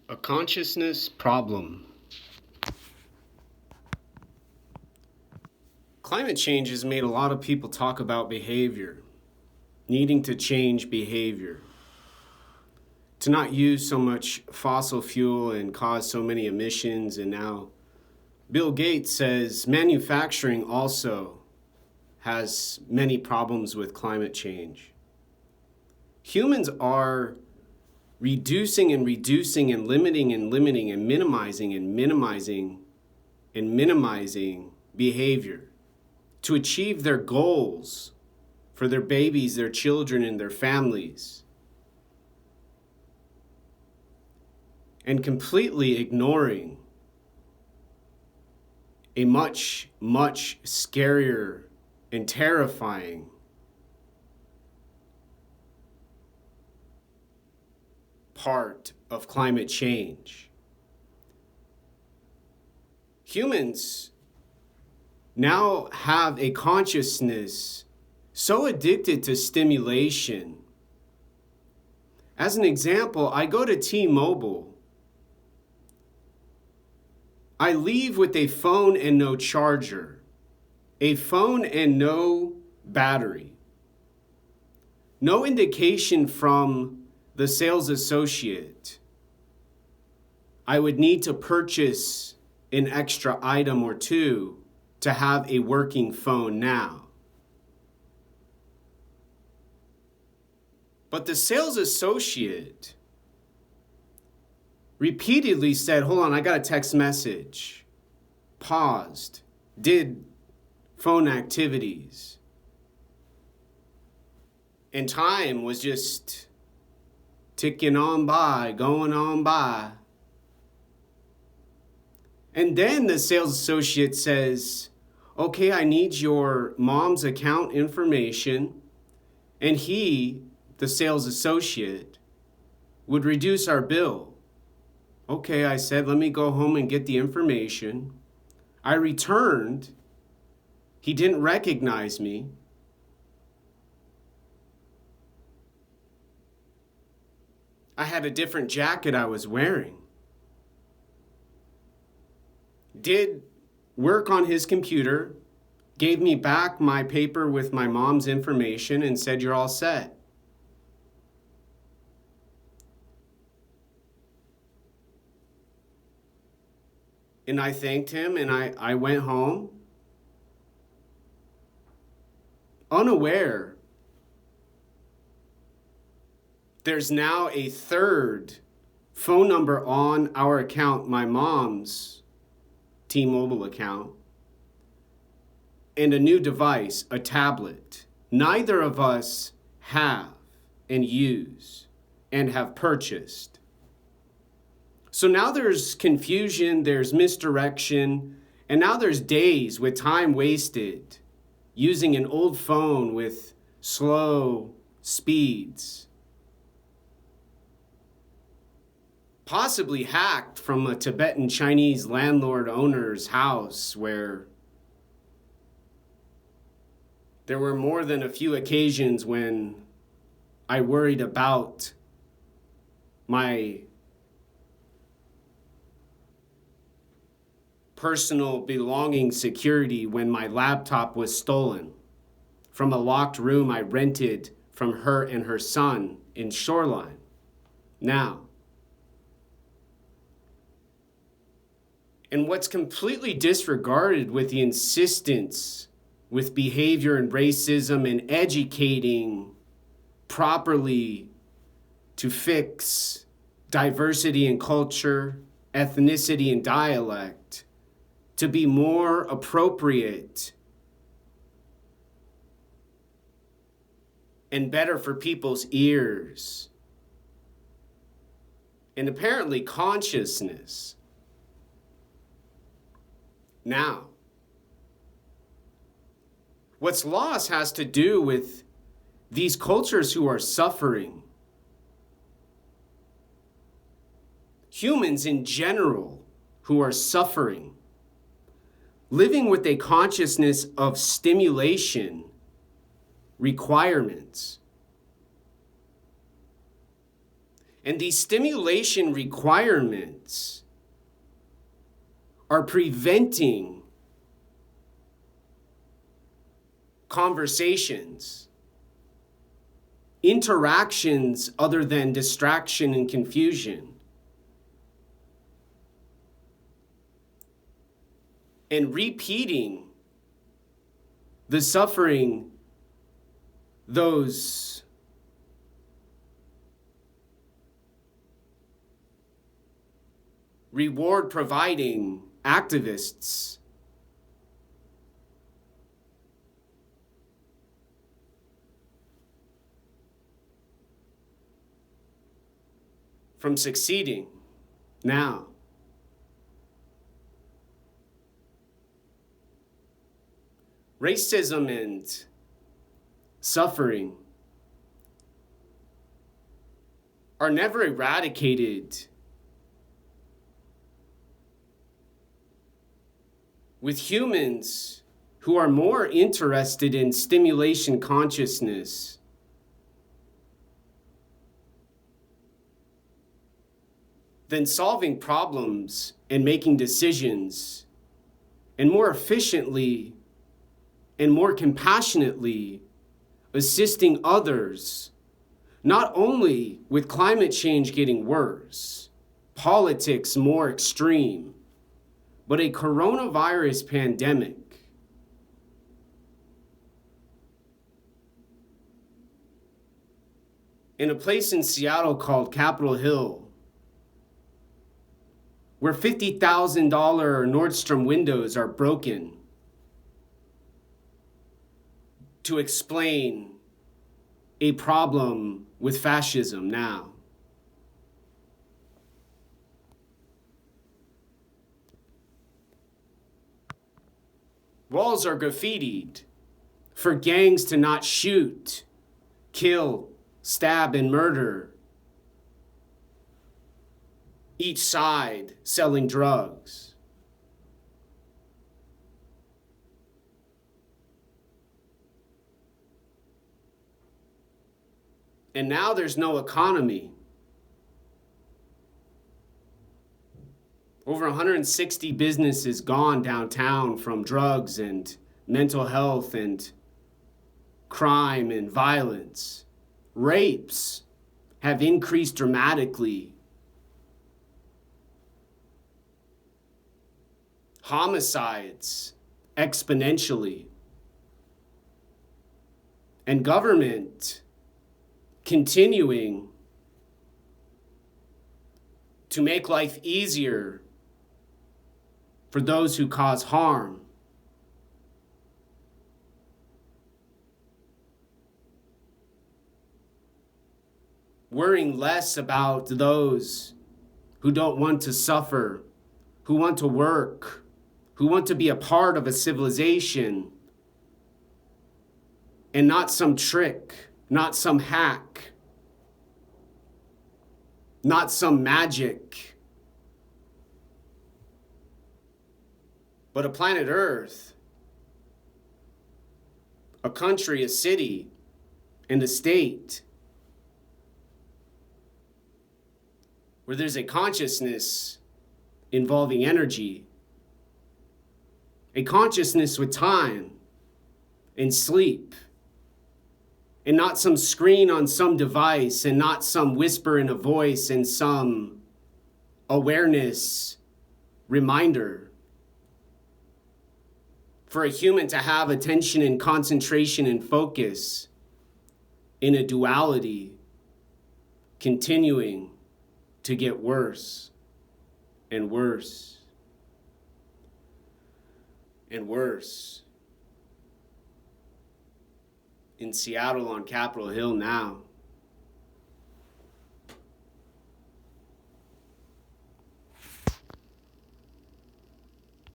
A consciousness problem. Climate change has made a lot of people talk about behavior, needing to change behavior, to not use so much fossil fuel and cause so many emissions. And now Bill Gates says manufacturing also has many problems with climate change. Humans are reducing and reducing and limiting and limiting and minimizing and minimizing and minimizing behavior to achieve their goals for their babies, their children, and their families, and completely ignoring a much, much scarier and terrifying part of climate change. Humans now have a consciousness so addicted to stimulation. As an example, I go to T-Mobile. I leave with a phone and no charger, a phone and no battery. No indication from the sales associate I would need to purchase an extra item or two to have a working phone now. But the sales associate repeatedly said, hold on, I got a text message, paused, did phone activities, and time was just ticking on by, going on by. And then the sales associate says, okay, I need your mom's account information. And he, the sales associate, would reduce our bill. Okay, I said, let me go home and get the information. I returned. He didn't recognize me. I had a different jacket I was wearing. Did work on his computer, gave me back my paper with my mom's information and said, you're all set. And I thanked him and I went home unaware. There's now a third phone number on our account, my mom's T-Mobile account, and a new device, a tablet. Neither of us have and use and have purchased. So now there's confusion, there's misdirection, and now there's days with time wasted using an old phone with slow speeds, possibly hacked from a Tibetan Chinese landlord owner's house where there were more than a few occasions when I worried about my personal belonging security when my laptop was stolen from a locked room I rented from her and her son in Shoreline. Now, and what's completely disregarded with the insistence with behavior and racism and educating properly to fix diversity in culture, ethnicity, and dialect to be more appropriate and better for people's ears. And apparently consciousness. Now, what's lost has to do with these cultures who are suffering. Humans in general who are suffering, living with a consciousness of stimulation requirements. And these stimulation requirements are preventing conversations, interactions other than distraction and confusion, and repeating the suffering those reward providing activists from succeeding now. Racism and suffering are never eradicated with humans who are more interested in stimulation consciousness than solving problems and making decisions, and more efficiently and more compassionately assisting others, not only with climate change getting worse, politics more extreme, but a coronavirus pandemic. In a place in Seattle called Capitol Hill, where $50,000 Nordstrom windows are broken to explain a problem with fascism now. Walls are graffitied for gangs to not shoot, kill, stab, and murder. Each side selling drugs. And now there's no economy. Over 160 businesses gone downtown from drugs and mental health and crime and violence. Rapes have increased dramatically. Homicides exponentially. And government continuing to make life easier for those who cause harm. Worrying less about those who don't want to suffer, who want to work, who want to be a part of a civilization, and not some trick, not some hack, not some magic, but a planet Earth, a country, a city, and a state where there's a consciousness involving energy, a consciousness with time and sleep, and not some screen on some device, and not some whisper in a voice and some awareness reminder. For a human to have attention and concentration and focus in a duality, continuing to get worse and worse and worse. In Seattle on Capitol Hill now,